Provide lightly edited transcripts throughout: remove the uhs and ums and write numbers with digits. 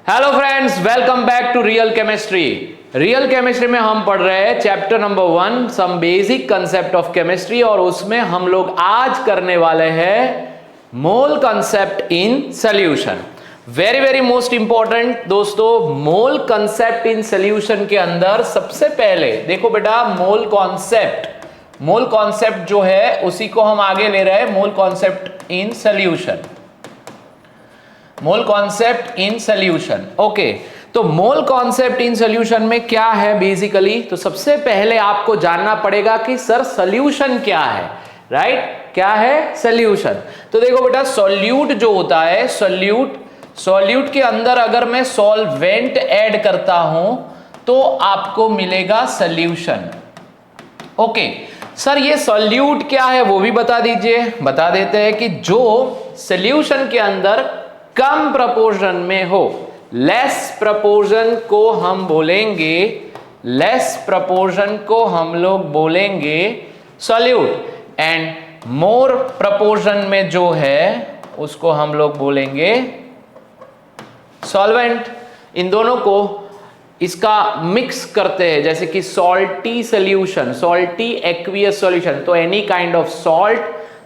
Hello friends, welcome back to real chemistry. Real chemistry में हम पढ़ रहे हैं chapter number 1 some basic concept of chemistry, और उसमें हम लोग आज करने वाले हैं mole concept in solution. Very very most important दोस्तों, मोल कंसेप्ट इन सॉल्यूशन के अंदर सबसे पहले देखो बेटा, मोल कॉन्सेप्ट जो है उसी को हम आगे ले रहे हैं। Mole concept in solution, mole concept in solution. Okay, तो मोल कॉन्सेप्ट इन सॉल्यूशन में क्या है बेसिकली, तो सबसे पहले आपको जानना पड़ेगा कि सर सॉल्यूशन क्या है, राइट? क्या है सॉल्यूशन? तो देखो बेटा, सॉल्यूट जो होता है, सॉल्यूट के अंदर अगर मैं सॉल्वेंट ऐड करता हूं तो आपको मिलेगा सॉल्यूशन। ओके सर, ये सॉल्यूट क्या है वो भी बता दीजिए। बता देते हैं कि जो सॉल्यूशन के अंदर कम प्रपोर्शन में हो, लेस प्रपोर्शन को हम बोलेंगे, लेस प्रपोर्शन को हम लोग बोलेंगे सॉल्यूट, एंड मोर प्रपोर्शन में जो है उसको हम लोग बोलेंगे सॉल्वेंट। इन दोनों को इसका मिक्स करते हैं, जैसे कि salty solution, salty aqueous solution. तो एनी काइंड ऑफ सॉल्ट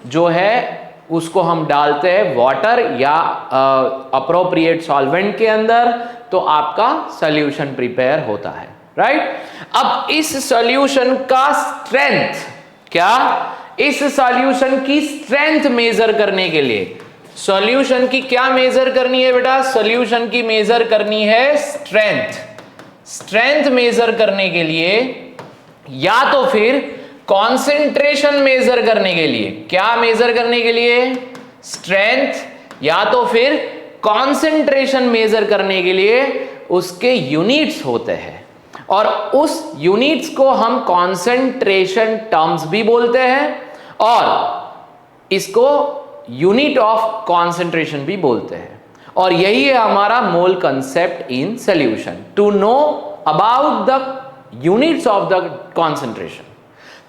जो है उसको हम डालते हैं वाटर या अप्रोप्रिएट सॉल्वेंट के अंदर, तो आपका सॉल्यूशन प्रिपेयर होता है, राइट? अब इस सॉल्यूशन का स्ट्रेंथ क्या, इस सॉल्यूशन की स्ट्रेंथ मेजर करने के लिए, सॉल्यूशन की क्या मेजर करनी है बेटा? सॉल्यूशन की मेजर करनी है स्ट्रेंथ। स्ट्रेंथ मेजर करने के लिए या तो फिर कॉन्सेंट्रेशन मेजर करने के लिए, क्या मेजर करने के लिए? स्ट्रेंथ, या तो फिर कॉन्सेंट्रेशन मेजर करने के लिए उसके यूनिट्स होते हैं, और उस यूनिट्स को हम कॉन्सेंट्रेशन टर्म्स भी बोलते हैं और इसको यूनिट ऑफ कॉन्सेंट्रेशन भी बोलते हैं। और यही है हमारा mole concept in solution, to know about the units of the concentration.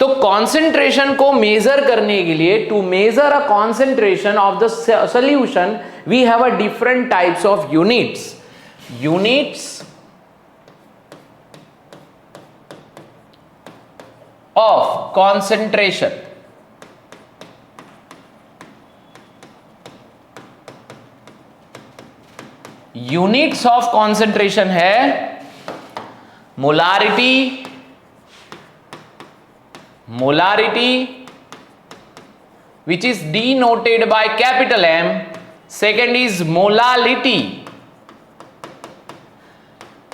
तो कॉन्सेंट्रेशन को मेजर करने के लिए, to measure a concentration of the solution, we have a different types of units. Units of concentration, units of concentration है molarity, which is denoted by capital M. Second is molality,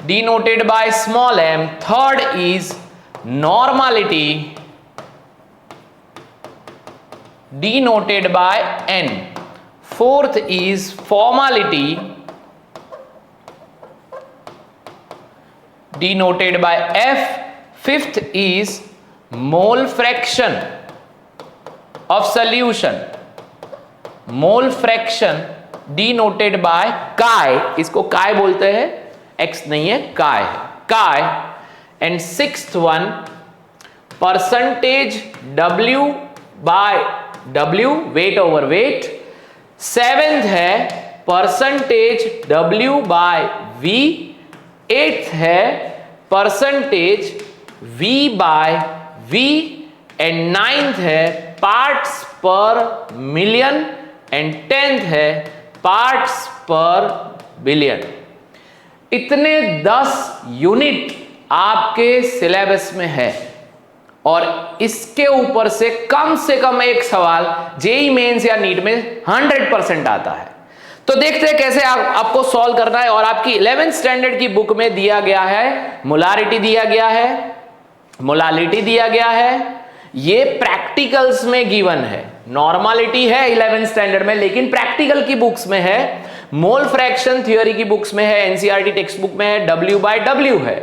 denoted by small m. Third is normality, denoted by N. Fourth is formality, denoted by F. Fifth is mole fraction of solution, mole fraction denoted by chi, इसको काय बोलते हैं, x नहीं है, काय है, काय। And sixth one percentage W by W, weight over weight. Seventh है percentage W by V। Eighth है percentage V by V, and ninth है parts per million, and tenth है पार्ट्स पर बिलियन। इतने 10 यूनिट आपके syllabus में है, और इसके ऊपर से कम एक सवाल जेईई मेंस या नीट में 100% आता है। तो देखते हैं कैसे आपको सॉल्व करना है। और आपकी 11th स्टैंडर्ड की बुक में दिया गया है, मोलारिटी दिया गया है, मोलालिटी दिया गया है, ये प्रैक्टिकल्स में गिवन है। नॉर्मालिटी है 11th स्टैंडर्ड में, लेकिन प्रैक्टिकल की बुक्स में है, मोल फ्रैक्शन थ्योरी की बुक्स में है, एनसीईआरटी टेक्स्ट बुक में है, W by W है,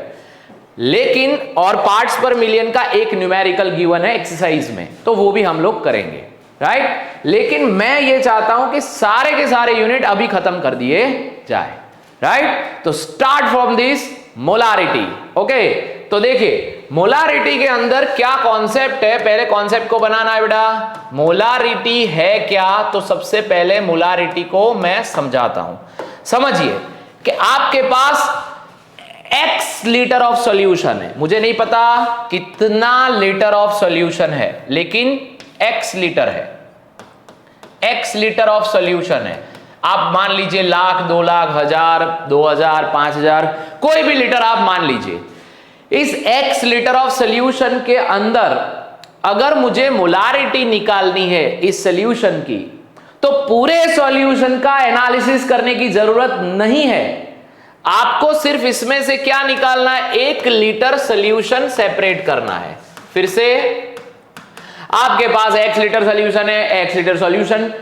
लेकिन और पार्ट्स पर मिलियन का एक न्यूमेरिकल गिवन है एक्सरसाइज में, तो वो भी हम लोग करेंगे, राइट? लेकिन मैं ये चाहता हूं कि सारे के सारे यूनिट अभी खत्म कर दिए जाए, राइट? तो start from this molarity. Okay, तो देखिए मोलारिटी के अंदर क्या कॉन्सेप्ट है, पहले कॉन्सेप्ट को बनाना है बेटा। मोलारिटी है क्या, तो सबसे पहले मोलारिटी को मैं समझाता हूं। समझिए, कि आपके पास x लीटर ऑफ सॉल्यूशन है, मुझे नहीं पता कितना लीटर ऑफ सॉल्यूशन है, लेकिन x लीटर है, x लीटर ऑफ सॉल्यूशन है। आप मान लीजिए लाख, 2 लाख, 1000, 2000, 5000, कोई भी लीटर आप मान लीजिए। इस x लीटर ऑफ सॉल्यूशन के अंदर अगर मुझे मोलारिटी निकालनी है इस सॉल्यूशन की, तो पूरे सॉल्यूशन का एनालिसिस करने की जरूरत नहीं है। आपको सिर्फ इसमें से क्या निकालना है, 1 लीटर सॉल्यूशन सेपरेट करना है। फिर से आपके पास x लीटर सॉल्यूशन है, x लीटर सॉल्यूशन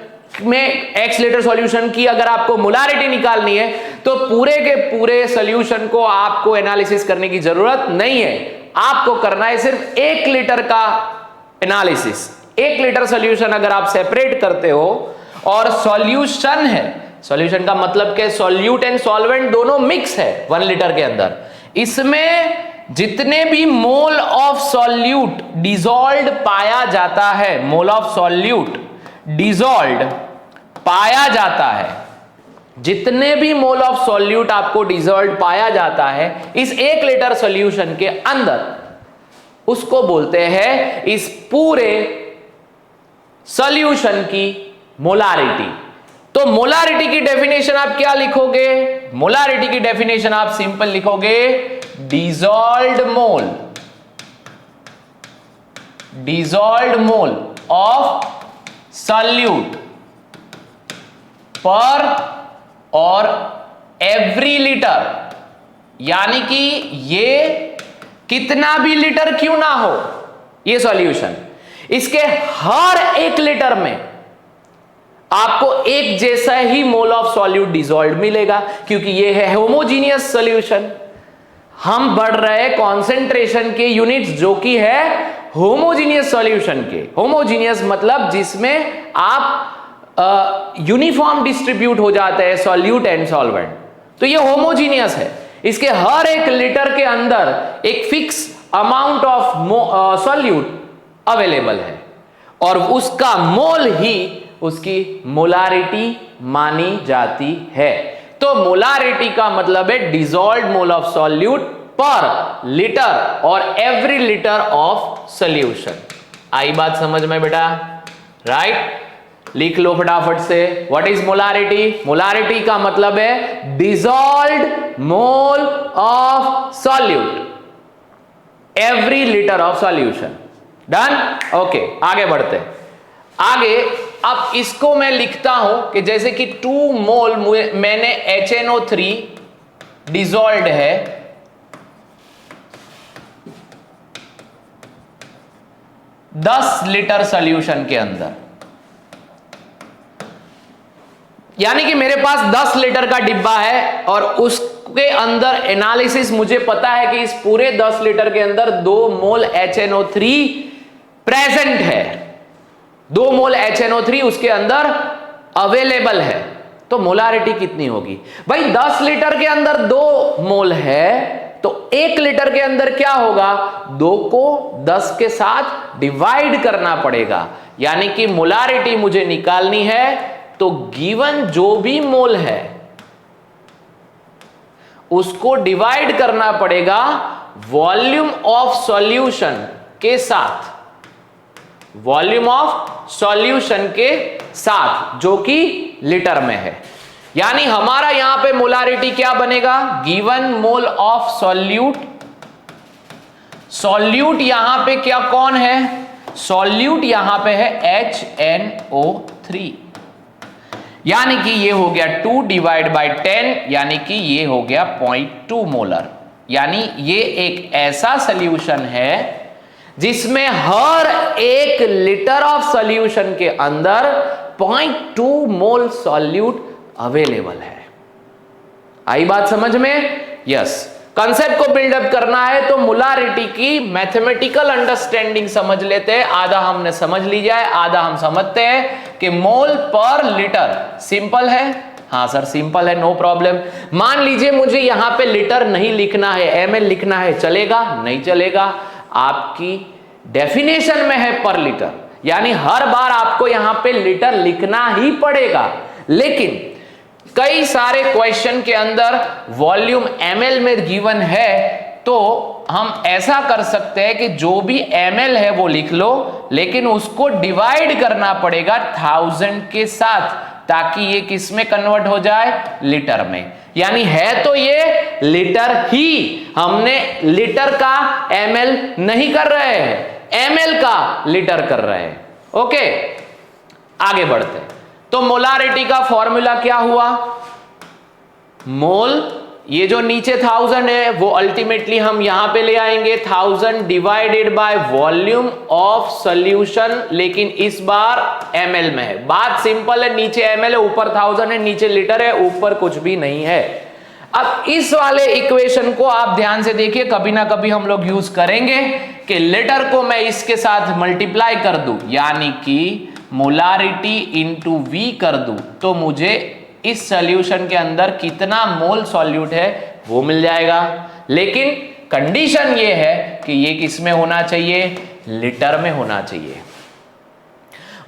में x लीटर सॉल्यूशन की अगर आपको मोलारिटी निकालनी है तो पूरे के पूरे सॉल्यूशन को आपको एनालिसिस करने की जरूरत नहीं है। आपको करना है सिर्फ 1 लीटर का एनालिसिस। 1 लीटर सॉल्यूशन अगर आप सेपरेट करते हो और सॉल्यूशन है, सॉल्यूशन का मतलब क्या, सॉल्यूट एंड सॉल्वेंट दोनों मिक्स है 1 लीटर के अंदर, इसमें जितने भी मोल ऑफ सॉल्यूट डिसॉल्व्ड पाया जाता है, मोल ऑफ सॉल्यूट डिसॉल्व्ड पाया जाता है, जितने भी मोल ऑफ सॉल्यूट आपको डिसॉल्व्ड पाया जाता है इस 1 लीटर सॉल्यूशन के अंदर, उसको बोलते हैं इस पूरे सॉल्यूशन की मोलारिटी। तो मोलारिटी की डेफिनेशन आप क्या लिखोगे, मोलारिटी की डेफिनेशन आप सिंपल लिखोगे डिसॉल्व्ड मोल ऑफ सॉल्यूट पर और एवरी लीटर, यानी कि ये कितना भी लीटर क्यों ना हो ये सॉल्यूशन, इसके हर 1 लीटर में आपको एक जैसा ही मोल ऑफ सॉल्यूट डिसॉल्व्ड मिलेगा, क्योंकि ये है होमोजीनियस सॉल्यूशन। हम बढ़ रहे कॉन्सेंट्रेशन के यूनिट्स जो कि है होमोजीनियस सॉल्यूशन के। होमोजीनियस मतलब जिसमें आप यूनिफॉर्म डिस्ट्रीब्यूट हो जाते हैं सॉल्यूट एंड सॉल्वेंट, तो ये होमोजीनियस है। इसके हर 1 लीटर के अंदर एक fix amount of solute available है और उसका मोल ही उसकी मोलारिटी मानी जाती है। तो मोलारिटी का मतलब है डिसॉल्व्ड मोल ऑफ सॉल्यूट पर लीटर और एवरी लीटर ऑफ सॉल्यूशन। आई बात समझ में बेटा? राइट, लिख लो फटाफट से। What is molarity? मोलारिटी का मतलब है dissolved mole of solute every litre of solution. Done? Okay, आगे बढ़ते हैं। आगे अब इसको मैं लिखता हूं कि जैसे कि 2 मोल मैंने HNO3 डिसॉल्व्ड है, दस लीटर सॉल्यूशन के अंदर, यानी कि मेरे पास 10 लीटर का डिब्बा है और उसके अंदर एनालिसिस मुझे पता है कि इस पूरे 10 लीटर के अंदर 2 मोल HNO3 प्रेजेंट है, 2 मोल HNO3 उसके अंदर अवेलेबल है। तो मोलारिटी कितनी होगी भाई? 10 लीटर के अंदर 2 मोल है तो 1 लीटर के अंदर क्या होगा? 2 को 10 के साथ डिवाइड करना पड़ेगा, यानी कि मोलारिटी मुझे निकालनी है तो गिवन जो भी मोल है उसको डिवाइड करना पड़ेगा वॉल्यूम ऑफ सॉल्यूशन के साथ, वॉल्यूम ऑफ सॉल्यूशन के साथ जो कि लीटर में है। यानी हमारा यहां पे मोलारिटी क्या बनेगा? Given mole of solute, solute यहां पे क्या कौन है? सॉल्यूट यहां पे है HNO3, यानी कि ये हो गया 2 डिवाइड बाई 10, यानी कि ये हो गया 0.2 मोलर। यानी ये एक ऐसा सॉल्यूशन है जिसमें हर 1 लीटर ऑफ सॉल्यूशन के अंदर 0.2 मोल सॉल्यूट अवेलेबल है। आई बात समझ में? यस। कंसेप्ट को बिल्डअप करना है तो मोलारिटी की मैथमेटिकल अंडरस्टैंडिंग समझ लेते हैं। आधा हमने समझ ली जाए, आधा हम समझते हैं कि मोल पर लीटर सिंपल है। हाँ सर सिंपल है, नो प्रॉब्लम। मान लीजिए मुझे यहां पे लीटर नहीं लिखना है, ml लिखना है, चलेगा? नहीं चलेगा। आपकी डेफिनेशन में है पर लीटर, यानी हर बार आपको यहां पे लीटर लिखना ही पड़ेगा। लेकिन कई सारे क्वेश्चन के अंदर वॉल्यूम ml में गिवन है, तो हम ऐसा कर सकते हैं कि जो भी ml है वो लिख लो, लेकिन उसको डिवाइड करना पड़ेगा 1000 के साथ, ताकि ये किस में कन्वर्ट हो जाए, लीटर में। यानी है तो ये लीटर ही, हमने लीटर का ml नहीं कर रहे हैं, ml का लीटर कर रहे हैं। ओके, आगे बढ़ते हैं। तो मोलारिटी का फॉर्मूला क्या हुआ, मोल, ये जो नीचे 1000 है वो अल्टीमेटली हम यहां पे ले आएंगे 1000 divided by volume of solution, लेकिन इस बार ml में है। बात सिंपल है, नीचे ml है, ऊपर 1000 है, नीचे लीटर है, ऊपर कुछ भी नहीं है। अब इस वाले इक्वेशन को आप ध्यान से देखिए, कभी ना कभी हम लोग यूज करेंगे कि लीटर को मैं इसके साथ मल्टीप्लाई कर दूं, यानी कि मोलारिटी इंटू V कर दूं, तो मुझे इस सॉल्यूशन के अंदर कितना मोल सॉल्यूट है वो मिल जाएगा। लेकिन कंडीशन ये है कि ये किस में होना चाहिए, लीटर में होना चाहिए।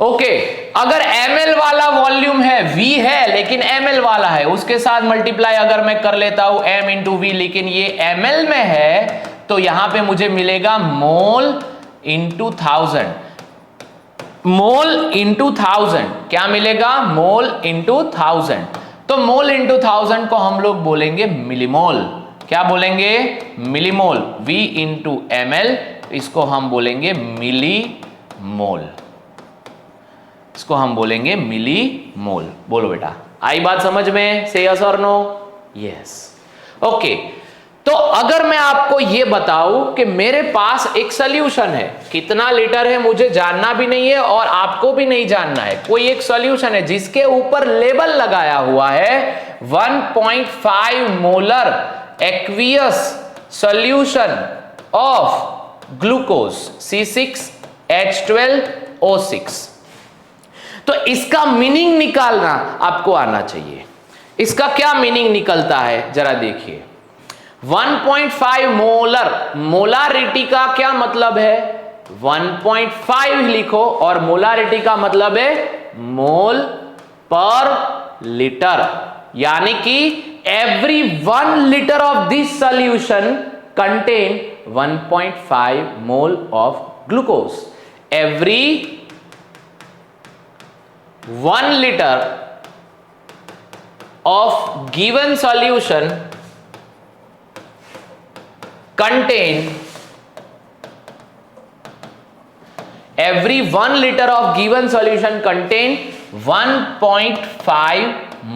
ओके, अगर ml वाला वॉल्यूम है, V है लेकिन ml वाला है, उसके साथ मल्टीप्लाई अगर मैं कर लेता हूं m इंटू V, लेकिन ये ml में है, तो यहां पे मुझे मिलेगा मोल इंटू 1000, मोल इंटू 1000, क्या मिलेगा, मोल इंटू 1000। तो मोल इंटू 1000 को हम लोग बोलेंगे मिलीमोल। क्या बोलेंगे, मिलीमोल। V इंटू ml, इसको हम बोलेंगे मिलीमोल, इसको हम बोलेंगे मिलीमोल। बोलो बेटा, आई बात समझ में, से यस और नो, यस। ओके, तो अगर मैं आपको यह बताऊं कि मेरे पास एक सॉल्यूशन है, कितना लीटर है मुझे जानना भी नहीं है और आपको भी नहीं जानना है, कोई एक सॉल्यूशन है जिसके ऊपर लेबल लगाया हुआ है 1.5 molar aqueous solution of glucose C6H12O6, तो इसका मीनिंग निकालना आपको आना चाहिए। इसका क्या मीनिंग निकलता है जरा देखिए। 1.5 मोलर, मोलारिटी का क्या मतलब है, 1.5 लिखो, और मोलारिटी का मतलब है मोल पर लीटर, यानी कि every 1 litre of this solution contain 1.5 mole of glucose. Every 1 liter of given solution contain, every 1 liter of given solution contain 1.5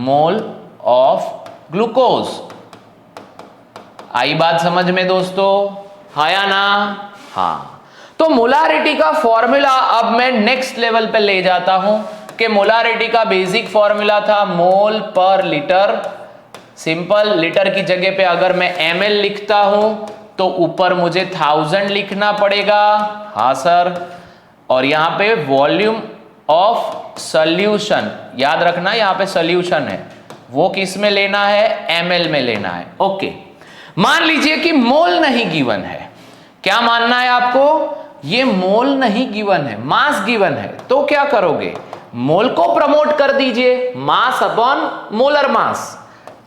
mole of glucose। आई बात समझ में दोस्तों, हाँ या ना, हाँ। तो मोलारिटी का फॉर्मूला अब मैं नेक्स्ट लेवल पे ले जाता हूं कि मोलारिटी का बेसिक फॉर्मूला था मोल पर लीटर। सिंपल, लीटर की जगह पे अगर मैं ml लिखता हूं तो ऊपर मुझे 1000 लिखना पड़ेगा, हाँ सर, और यहां पे वॉल्यूम ऑफ सॉल्यूशन, याद रखना यहां पे सॉल्यूशन है, वो किस में लेना है, ml में लेना है। ओके, मान लीजिए कि मोल नहीं गिवन है, क्या मानना है आपको, ये मोल नहीं गिवन है, मास गिवन है, तो क्या करोगे, मोल को प्रमोट कर दीजिए, मास अपॉन मोलर मास।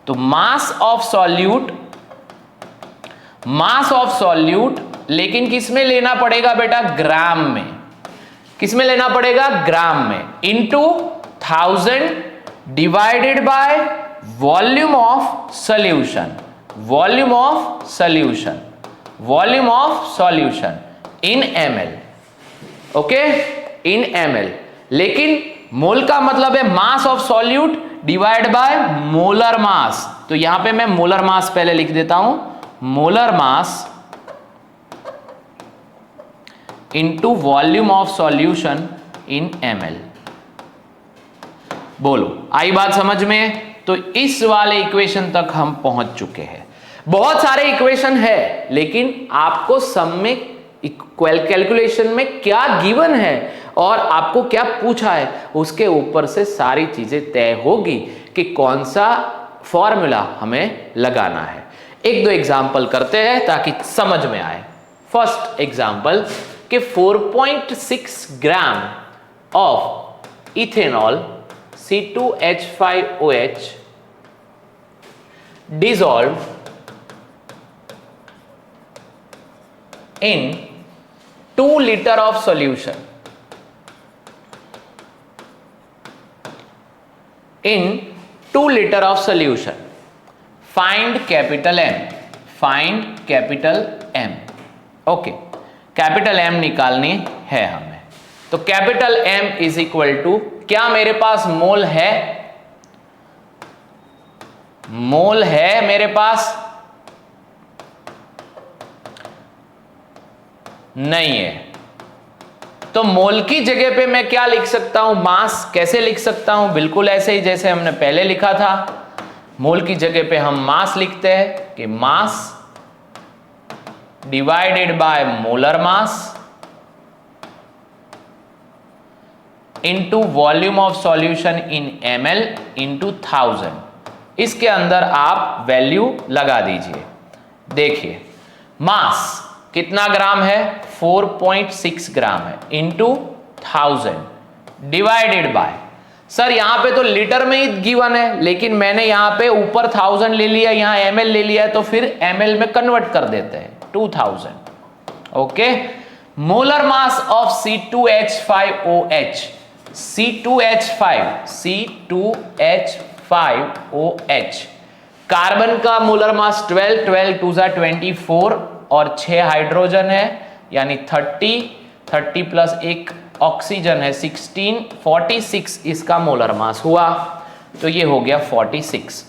तो mass of solute, mass of solute, लेकिन किस में लेना पड़ेगा बेटा, ग्राम में, किस में लेना पड़ेगा, ग्राम में, into 1000 divided by volume of solution, volume of solution, volume of solution in ml। Okay, in ml, लेकिन मोल का मतलब है मास of solute divide by molar mass. तो यहां पे मैं मोलर मास पहले लिख देता हूं, molar mass into volume of solution in ml। बोलो, आई बात समझ में। तो इस वाले इक्वेशन तक हम पहुंच चुके हैं। बहुत सारे इक्वेशन है, लेकिन आपको सम में, कैलकुलेशन में क्या गिवन है और आपको क्या पूछा है, उसके ऊपर से सारी चीजें तय होगी कि कौन सा फॉर्मूला हमें लगाना है। एक दो एग्जाम्पल करते हैं ताकि समझ में आए। फर्स्ट एग्जाम्पल कि 4.6 gram of ethanol C2H5OH dissolve in 2 liter of solution. In 2 liter of solution, find capital M. Find capital M. Okay, capital M निकालनी है हमें। तो capital M is equal to, क्या मेरे पास मोल है? मोल है मेरे पास? नहीं है। तो मोल की जगह पे मैं क्या लिख सकता हूं? मास। कैसे लिख सकता हूं? बिल्कुल ऐसे ही जैसे हमने पहले लिखा था। मोल की जगह पे हम मास लिखते हैं कि mass divided by molar mass into volume of solution in ml into 1000। इसके अंदर आप वैल्यू लगा दीजिए। देखिए मास कितना ग्राम है? 4.6 ग्राम है, इंटू 1000 डिवाइडेड बाय, सर यहां पे तो लीटर में ही गिवन है, लेकिन मैंने यहां पे ऊपर 1000 ले लिया, यहां ml ले लिया है, तो फिर ml में कन्वर्ट कर देते हैं 2000। Okay, molar mass of C2H5OH, C2H5OH, carbon का मोलर मास 12, 12 2 24 और 6 हाइड्रोजन है यानी 30, 30 प्लस 1 ऑक्सीजन है 16, 46 इसका मोलर मास हुआ। तो ये हो गया 46।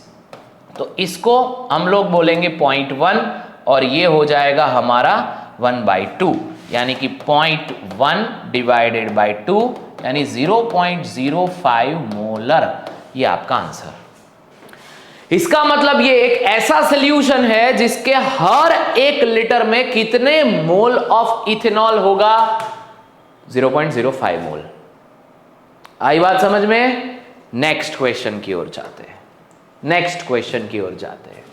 तो इसको हम लोग बोलेंगे 0.1 और ये हो जाएगा हमारा 1/2 यानी कि 0.1 डिवाइडेड बाई 2 यानी 0.05 मोलर। ये आपका आंसर। इसका मतलब ये एक ऐसा सॉल्यूशन है जिसके हर 1 लीटर में कितने मोल ऑफ इथेनॉल होगा? 0.05 मोल। आई बात समझ में? नेक्स्ट क्वेश्चन की ओर जाते हैं। नेक्स्ट क्वेश्चन की ओर जाते हैं।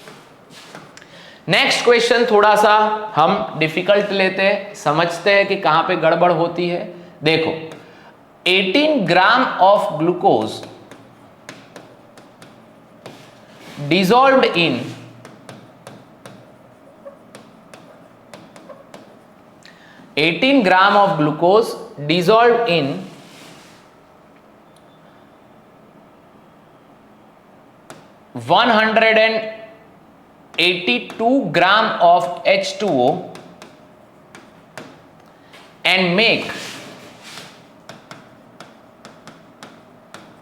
नेक्स्ट क्वेश्चन थोड़ा सा हम डिफिकल्ट लेते हैं, समझते हैं कि कहां पे गड़बड़ होती है। देखो 18 gram of glucose dissolved in 18 gram of glucose dissolved in 182 gram of H2O and make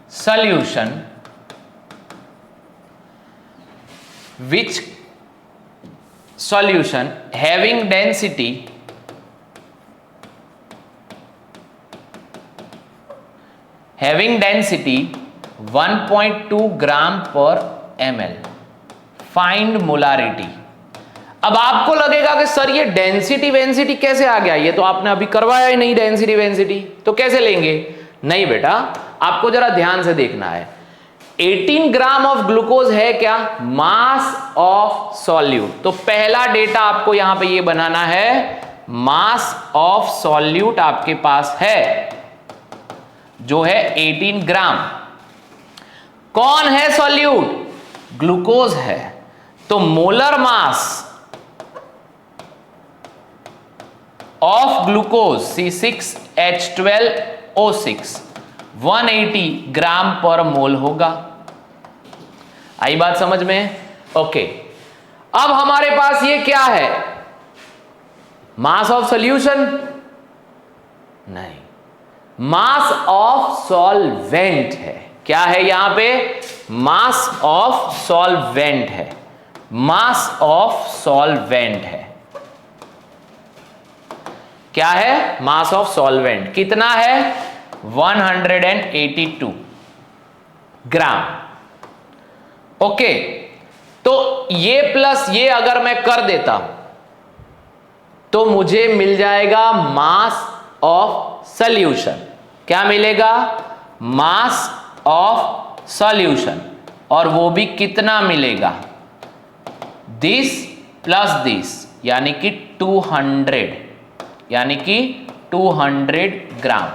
solution which solution having density 1.2 ग्राम पर ml। Find molarity. अब आपको लगेगा कि सर ये डेंसिटी वेंसिटी कैसे आ गया? ये तो आपने अभी करवाया ही नहीं डेंसिटी वेंसिटी, तो कैसे लेंगे? नहीं बेटा, आपको जरा ध्यान से देखना है। 18 ग्राम ऑफ ग्लूकोज है क्या? मास ऑफ सॉल्यूट। तो पहला डेटा आपको यहां पे ये बनाना है, मास ऑफ सॉल्यूट आपके पास है जो है 18 ग्राम। कौन है सॉल्यूट? ग्लूकोज है। तो molar mass of glucose C6H12O6 180 ग्राम पर मोल होगा। आई बात समझ में? ओके, अब हमारे पास ये क्या है? Mass of solution? नहीं, मास ऑफ सॉल्वेंट है। क्या है यहां पे? मास ऑफ सॉल्वेंट है। मास ऑफ सॉल्वेंट है। क्या है? मास ऑफ सॉल्वेंट कितना है? 182 ग्राम। ओके, तो ये प्लस ये अगर मैं कर देता हूं तो मुझे मिल जाएगा मास ऑफ सॉल्यूशन। क्या मिलेगा? Mass of solution. और वो भी कितना मिलेगा? दिस प्लस दिस यानी कि 200, यानी कि 200 ग्राम।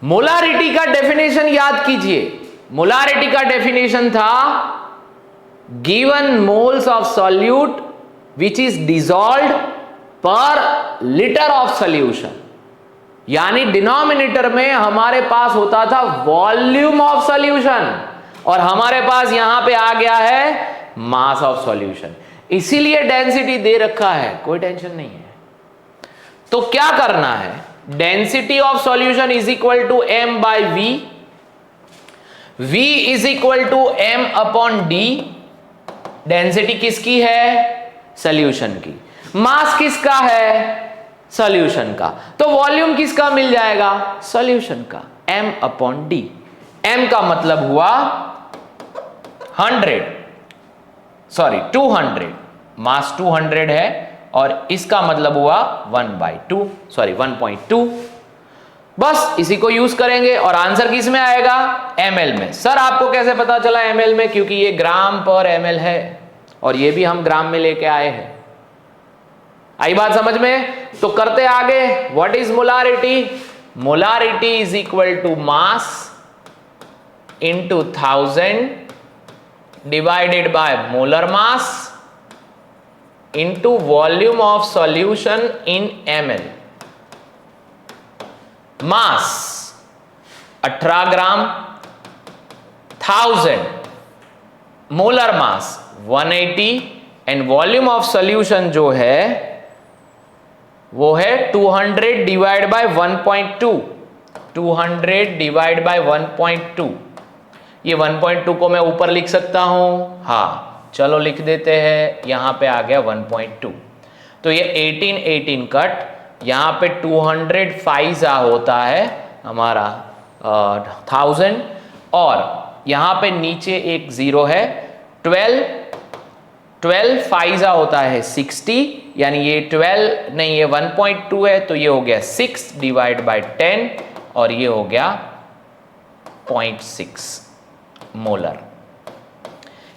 मोलारिटी का डेफिनेशन याद कीजिए। मोलारिटी का डेफिनेशन था given moles of solute which is dissolved पर लीटर ऑफ सॉल्यूशन। यानी डिनोमिनेटर में हमारे पास होता था वॉल्यूम ऑफ सॉल्यूशन और हमारे पास यहां पे आ गया है मास ऑफ सॉल्यूशन, इसीलिए डेंसिटी दे रखा है, कोई टेंशन नहीं है। तो क्या करना है, density of solution is equal to m by v, v is equal to m upon d। Density किसकी है, सॉल्यूशन की। मास किसका है, सॉल्यूशन का। तो वॉल्यूम किसका मिल जाएगा, सॉल्यूशन का, m अपॉन d। m का मतलब हुआ 200, मास 200 है और इसका मतलब हुआ 1/2 बस इसी को यूज करेंगे और आंसर किस में आएगा, ml में। सर आपको कैसे पता चला ml में, क्योंकि ये ग्राम पर ml है और ये भी हम ग्राम में लेके आए हैं। आई बात समझ में? तो करते आगे। What is molarity, molarity is equal to mass into 1000 divided by molar mass into volume of solution in ml। Mass 18 gram, 1000 molar mass 180 and volume of solution जो है वो है 200 डिवाइड बाय 1.2, 200 डिवाइड बाय 1.2। ये 1.2 को मैं ऊपर लिख सकता हूं, हाँ चलो लिख देते हैं। यहां पे आ गया 1.2, तो ये 18 कट, यहां पे 200 फाइजा होता है हमारा 1000 और यहां पे नीचे एक जीरो है, 12 फाइजा होता है 60, यानी ये 12 नहीं, ये 1.2 है तो ये हो गया 6 डिवाइड बाय 10 और ये हो गया 0.6 मोलर।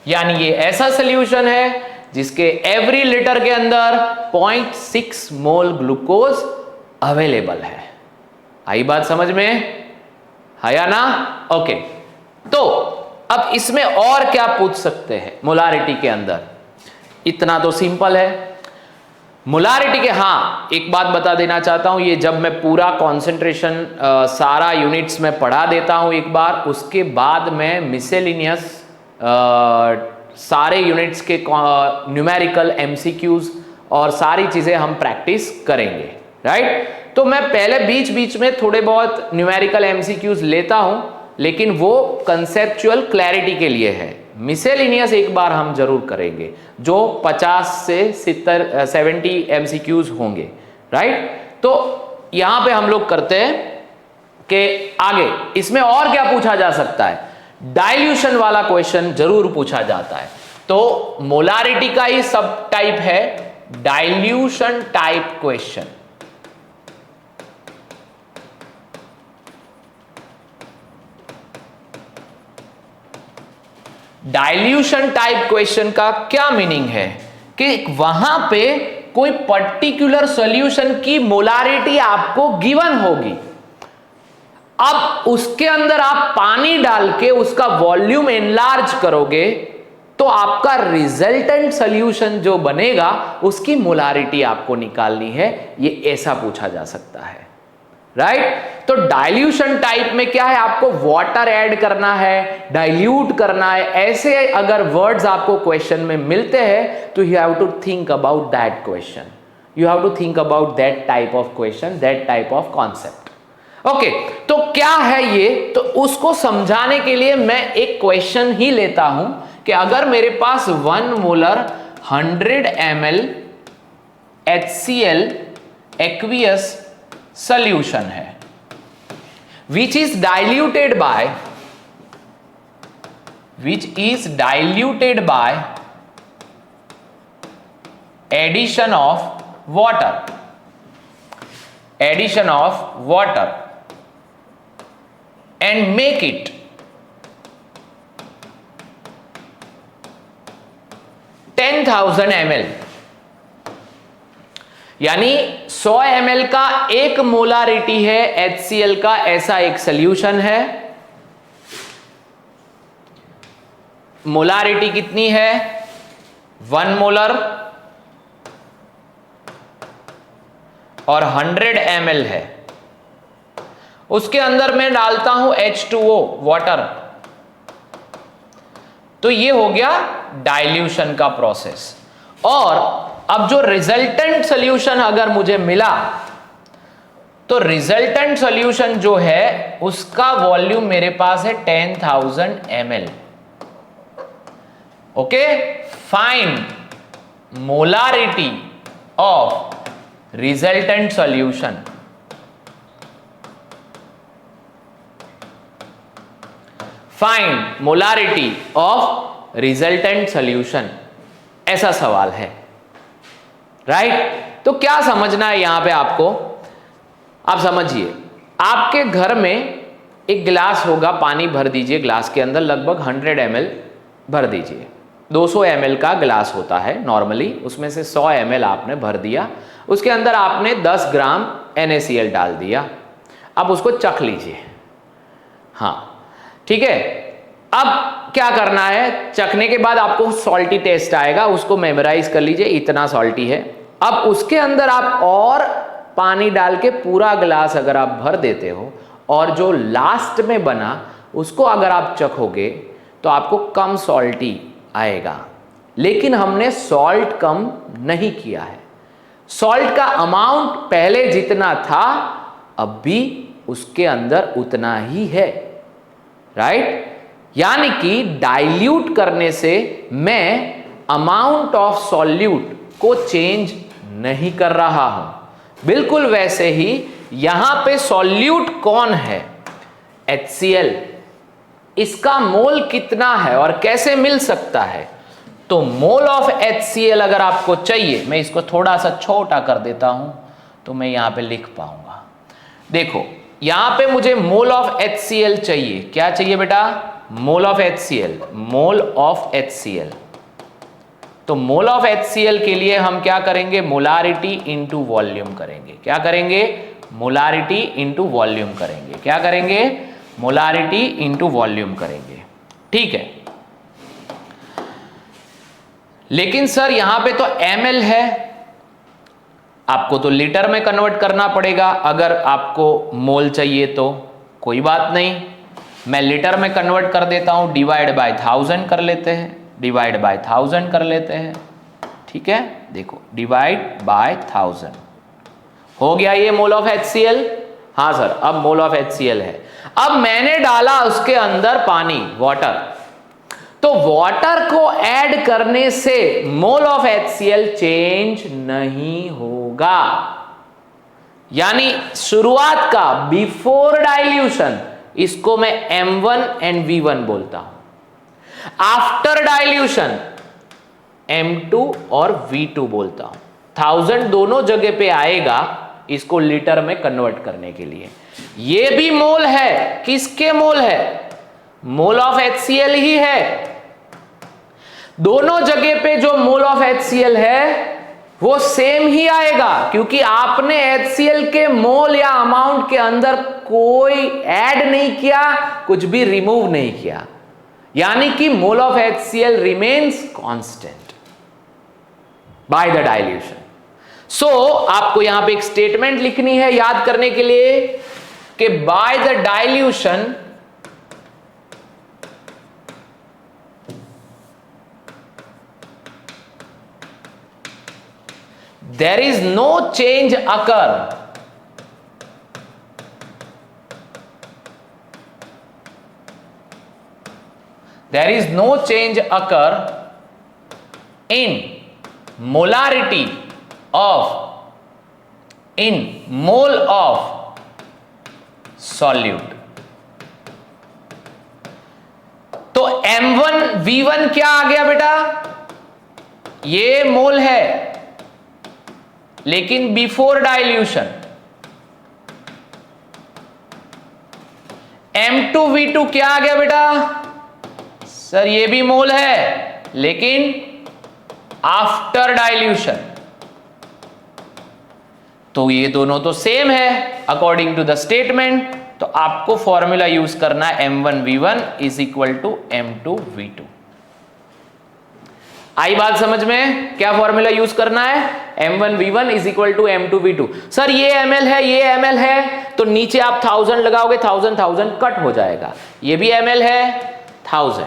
यानी ये ऐसा सॉल्यूशन है जिसके एवरी लीटर के अंदर 0.6 मोल ग्लूकोज अवेलेबल है। आई बात समझ में, है या ना? ओके, तो अब इसमें और क्या पूछ सकते हैं मोलारिटी के अंदर, इतना तो सिंपल है। मोलारिटी के, हाँ एक बात बता देना चाहता हूं, ये जब मैं पूरा कॉन्सेंट्रेशन सारा यूनिट्स में पढ़ा देता हूं एक बार, उसके बाद मैं मिसेलिनियस सारे यूनिट्स के न्यूमेरिकल एमसीक्यूज और सारी चीजें हम प्रैक्टिस करेंगे, राइट? तो मैं पहले बीच बीच में थोड़े बहुत न्यूमेरिकल एमसीक्यूज लेता हूं, लेकिन वो कंसेप्चुअल क्लैरिटी के लिए है। मिसेलिनियस एक बार हम जरूर करेंगे, जो 50 से 70 एमसीक्यूज होंगे, राइट? तो यहां पे हम लोग करते हैं कि आगे इसमें और क्या पूछा जा सकता है, डाइल्यूशन वाला क्वेश्चन जरूर पूछा जाता है। तो मोलारिटी का ही सब टाइप है dilution type question. Dilution type question का क्या मीनिंग है कि वहां पे कोई पर्टिकुलर सॉल्यूशन की मोलारिटी आपको गिवन होगी, अब उसके अंदर आप पानी डाल के उसका वॉल्यूम एनलार्ज करोगे तो आपका रिजल्टेंट सॉल्यूशन जो बनेगा उसकी मोलारिटी आपको निकालनी है। ये ऐसा पूछा जा सकता है, राइट? तो डाइल्यूशन टाइप में क्या है, आपको वाटर ऐड करना है, डाइल्यूट करना है, ऐसे अगर वर्ड्स आपको क्वेश्चन में मिलते हैं तो you have to think about that question, you have to think about that type of question, that type of concept. Okay, तो क्या है ये, तो उसको समझाने के लिए मैं एक क्वेश्चन ही लेता हूं कि अगर मेरे पास 1 molar 100 ml HCl aqueous solution है which is diluted by addition of water and make it 10,000 ml, यानी 100 ml का एक मोलारिटी है HCl का, ऐसा एक सॉल्यूशन है। मोलारिटी कितनी है 1 मोलर और 100 ml है, उसके अंदर मैं डालता हूं H2O वाटर, तो ये हो गया डाइल्यूशन का प्रोसेस। और अब जो रिजल्टेंट सॉल्यूशन अगर मुझे मिला तो रिजल्टेंट सॉल्यूशन जो है उसका वॉल्यूम मेरे पास है 10,000 ml। Okay, find molarity of resultant solution. Find molarity of resultant solution, ऐसा सवाल है, राइट? तो क्या समझना है यहां पे आपको, आप समझिए, आपके घर में एक गिलास होगा, पानी भर दीजिए ग्लास के अंदर, लगभग 100 ml भर दीजिए। 200 ml का गिलास होता है नॉर्मली, उसमें से 100 ml आपने भर दिया, उसके अंदर आपने 10 ग्राम NaCl डाल दिया। अब उसको चख लीजिए, हाँ ठीक है। अब क्या करना है, चखने के बाद आपको सॉल्टी टेस्ट आएगा, उसको मेमोराइज कर लीजिए, इतना सॉल्टी है। अब उसके अंदर आप और पानी डाल के पूरा गिलास अगर आप भर देते हो और जो लास्ट में बना उसको अगर आप चखोगे तो आपको कम सॉल्टी आएगा, लेकिन हमने सॉल्ट कम नहीं किया है। सॉल्ट का अमाउंट पहले जितना था अब भी उसके अंदर उतना ही है, राइट? यानी कि डाइल्यूट करने से मैं अमाउंट ऑफ सॉल्यूट को चेंज नहीं कर रहा हूं। बिल्कुल वैसे ही यहां पे सॉल्यूट कौन है, HCl। इसका मोल कितना है और कैसे मिल सकता है, तो मोल ऑफ HCl अगर आपको चाहिए, मैं इसको थोड़ा सा छोटा कर देता हूं तो मैं यहां पे लिख पाऊंगा। देखो यहां पे मुझे मोल ऑफ HCl चाहिए, क्या चाहिए बेटा, मोल of HCl, mole of HCl। तो मोल ऑफ HCl के लिए हम क्या करेंगे, मोलारिटी इंटू वॉल्यूम करेंगे। क्या करेंगे, मोलारिटी इंटू वॉल्यूम करेंगे। क्या करेंगे, मोलारिटी इंटू वॉल्यूम करेंगे, ठीक है। लेकिन सर यहां पे तो ml है, आपको तो लीटर में कन्वर्ट करना पड़ेगा। अगर आपको मोल चाहिए तो कोई बात नहीं, मैं लीटर में कन्वर्ट कर देता हूं, डिवाइड बाय 1000 कर लेते हैं, डिवाइड बाय 1000 कर लेते हैं, ठीक है। देखो डिवाइड बाय 1000 हो गया ये मोल ऑफ HCl। हाँ सर, अब मोल ऑफ HCl है। अब मैंने डाला उसके अंदर पानी, वाटर, तो वाटर को ऐड करने से मोल ऑफ HCl चेंज नहीं होगा। यानी शुरुआत का बिफोर डाइल्यूशन, इसको मैं M1 एंड V1 बोलता हूं। आफ्टर डाइल्यूशन M2 और V2 बोलता हूं। 1000 दोनों जगह पे आएगा इसको लीटर में कन्वर्ट करने के लिए। ये भी मोल है, किसके मोल है, मोल ऑफ HCl ही है। दोनों जगह पे जो मोल ऑफ HCl है वो सेम ही आएगा, क्योंकि आपने HCl के मोल या अमाउंट के अंदर कोई ऐड नहीं किया, कुछ भी रिमूव नहीं किया, यानी कि mole of HCl remains constant by the dilution. So आपको यहां पे एक स्टेटमेंट लिखनी है याद करने के लिए कि bye the dilution there is no change occur in molarity of in mole of solute। तो M1 V1 क्या आ गया बेटा, ये मोल है लेकिन बिफोर डाइल्यूशन। M2 V2 क्या आ गया बेटा, सर ये भी मोल है लेकिन आफ्टर डाइल्यूशन। तो ये दोनों तो सेम है अकॉर्डिंग टू द स्टेटमेंट, तो आपको फॉर्मूला यूज करना है M1 V1 is equal to M2 V2। आई बात समझ में? क्या फॉर्मूला यूज करना है? m1v1 is equal to m2v2। Sir ये ml है, ये ml है, तो नीचे आप 1000 लगाओगे, 1000 कट हो जाएगा। ये भी ml है 1000,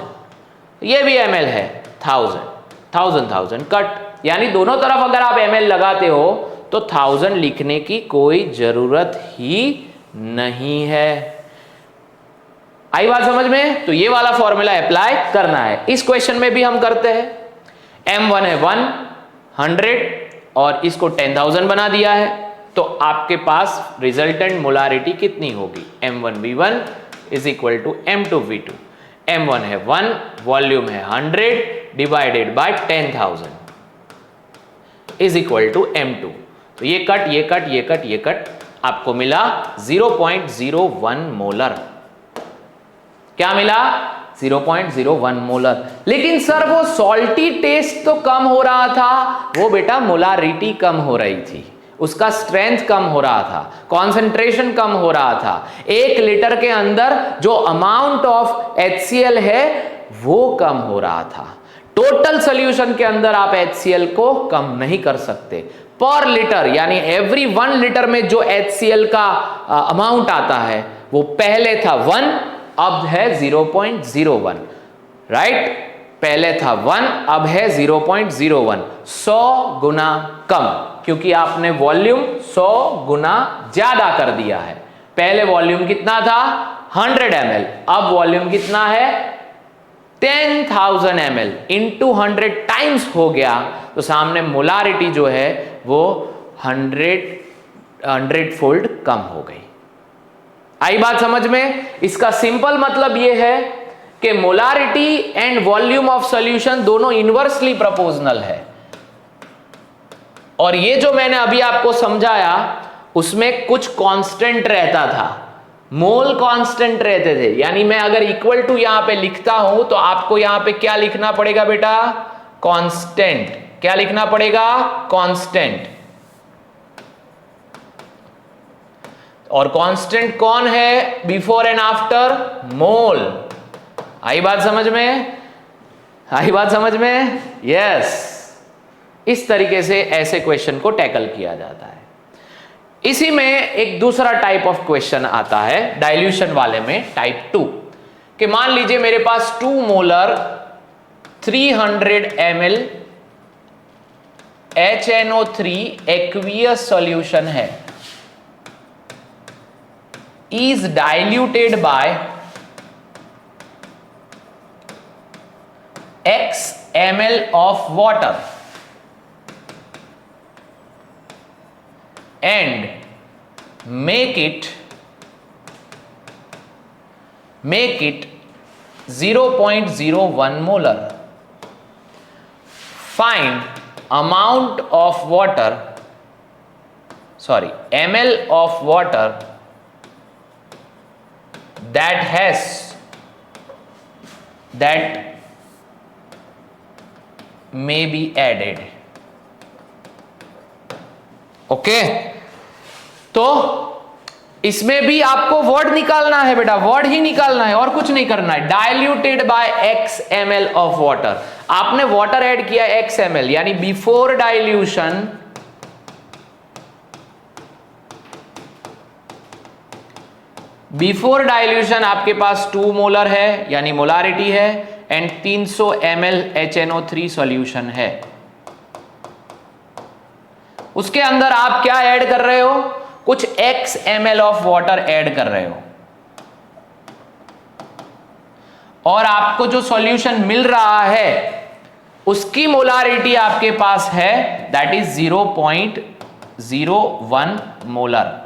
ये भी ml है 1000 कट, यानी दोनों तरफ अगर आप ml लगाते हो तो 1000 लिखने की कोई जरूरत ही नहीं है। आई बात समझ में? तो ये वाला फॉर्मूला अप्लाई करना है। इस क्वेश्चन में भी हम करते हैं। m1 है 100 और इसको 10,000 बना दिया है, तो आपके पास रिजल्टेंट मोलारिटी कितनी होगी? m1v1 is equal to m2v2। m1 है 1, वॉल्यूम है 100 divided by 10,000 is equal to m2। तो ये कट, ये कट, ये कट, ये कट, आपको मिला 0.01 मोलर। क्या मिला? 0.01 मोलर। लेकिन सर वो सॉल्टी टेस्ट तो कम हो रहा था, वो बेटा मोलारिटी कम हो रही थी, उसका स्ट्रेंथ कम हो रहा था, कॉन्सेंट्रेशन कम हो रहा था। 1 लीटर के अंदर जो अमाउंट ऑफ HCl है वो कम हो रहा था। टोटल सॉल्यूशन के अंदर आप HCl को कम नहीं कर सकते। पर लीटर यानी एवरी 1 लीटर में जो HCl का अमाउंट आता है वो पहले था 1, अब है 0.01, राइट? पहले था 1, अब है 0.01, 100 गुना कम, क्योंकि आपने वॉल्यूम 100 गुना ज्यादा कर दिया है। पहले वॉल्यूम कितना था? 100 ml, अब वॉल्यूम कितना है? 10,000 ml इंटू 100 टाइम्स हो गया, तो सामने मोलारिटी जो है वो 100 फोल्ड कम हो गई। आई बात समझ में? इसका सिंपल मतलब ये है कि molarity and volume of solution दोनों इनवर्सली प्रोपोर्शनल है। और ये जो मैंने अभी आपको समझाया उसमें कुछ कांस्टेंट रहता था, मोल कांस्टेंट रहते थे। यानी मैं अगर इक्वल टू यहां पे लिखता हूं तो आपको यहां पे क्या लिखना पड़ेगा बेटा? कांस्टेंट। क्या लिखना पड़ेगा? कांस्टेंट। और कांस्टेंट कौन है बिफोर एंड आफ्टर? मोल। आई बात समझ में? आई बात समझ में? यस। इस तरीके से ऐसे क्वेश्चन को टैकल किया जाता है। इसी में एक दूसरा टाइप ऑफ क्वेश्चन आता है डाइल्यूशन वाले में, टाइप 2, कि मान लीजिए मेरे पास 2 molar 300 ml HNO3 aqueous solution है, is diluted by x ml of water and make it 0.01 molar. Find amount of water, ml of water that may be added. Okay, तो इसमें भी आपको वर्ड निकालना है बेटा, वर्ड ही निकालना है और कुछ नहीं करना है। Diluted by x ml of water, आपने वाटर ऐड किया x ml, यानी बिफोर डाइल्यूशन आपके पास 2 मोलर है यानी मोलारिटी है एंड 300 ml HNO3 सॉल्यूशन है। उसके अंदर आप क्या ऐड कर रहे हो? कुछ x ml of water add कर रहे हो और आपको जो सॉल्यूशन मिल रहा है उसकी मोलारिटी आपके पास है दैट इज 0.01 मोलर।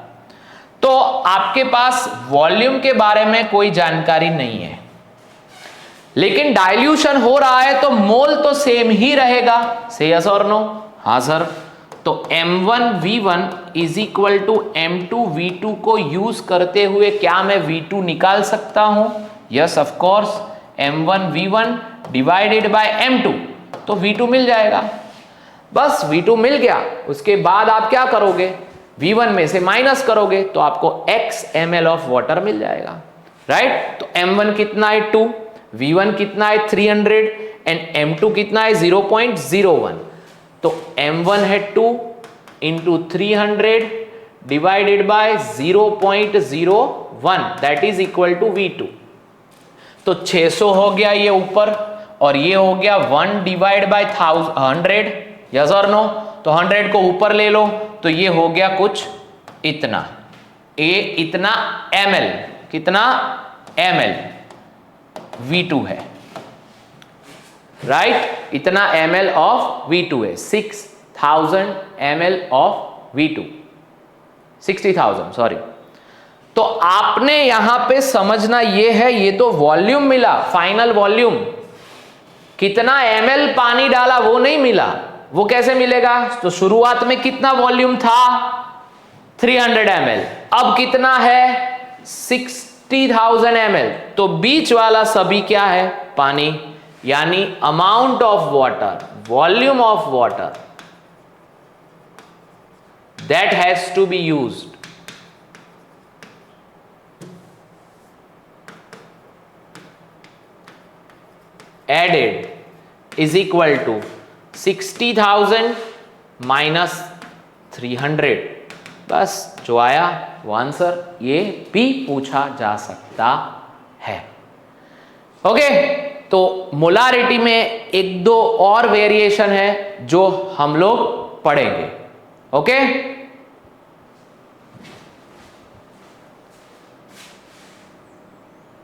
तो आपके पास वॉल्यूम के बारे में कोई जानकारी नहीं है, लेकिन डाइल्यूशन हो रहा है तो मोल तो सेम ही रहेगा। से यस और नो? हाँ सर। तो m1v1 is equal to m2v2 को यूज करते हुए क्या मैं v2 निकाल सकता हूं? Yes of course. m1v1 divided by m2, तो v2 मिल जाएगा। बस v2 मिल गया, उसके बाद आप क्या करोगे? v1 में से माइनस करोगे तो आपको x ml ऑफ वाटर मिल जाएगा, राइट? तो m1 कितना है? 2, V1 कितना है 300 एंड M2 कितना है 0.01, तो M1 है 2 into 300 divided by 0.01 that is equal to V2। तो 600 हो गया ये ऊपर और ये हो गया 1 डिवाइड बाय 100, यस और नो। तो 100 को ऊपर ले लो तो ये हो गया कुछ इतना, ये इतना ml, कितना ml V2 है, राइट इतना ml ऑफ V2 है, 6000 ml ऑफ V2, 60,000 सॉरी। तो आपने यहां पे समझना ये है, ये तो वॉल्यूम मिला, फाइनल वॉल्यूम, कितना ml पानी डाला वो नहीं मिला। वो कैसे मिलेगा? तो शुरुआत में कितना वॉल्यूम था 300 ml, अब कितना है 60,000 ml, तो बीच वाला सभी क्या है पानी, यानी amount of water, volume of water that has to be used added is equal to 60,000 minus 300। बस जो आया वो आंसर, ये भी पूछा जा सकता है। ओके, तो मोलारिटी में एक दो और वेरिएशन है जो हम लोग पढ़ेंगे। ओके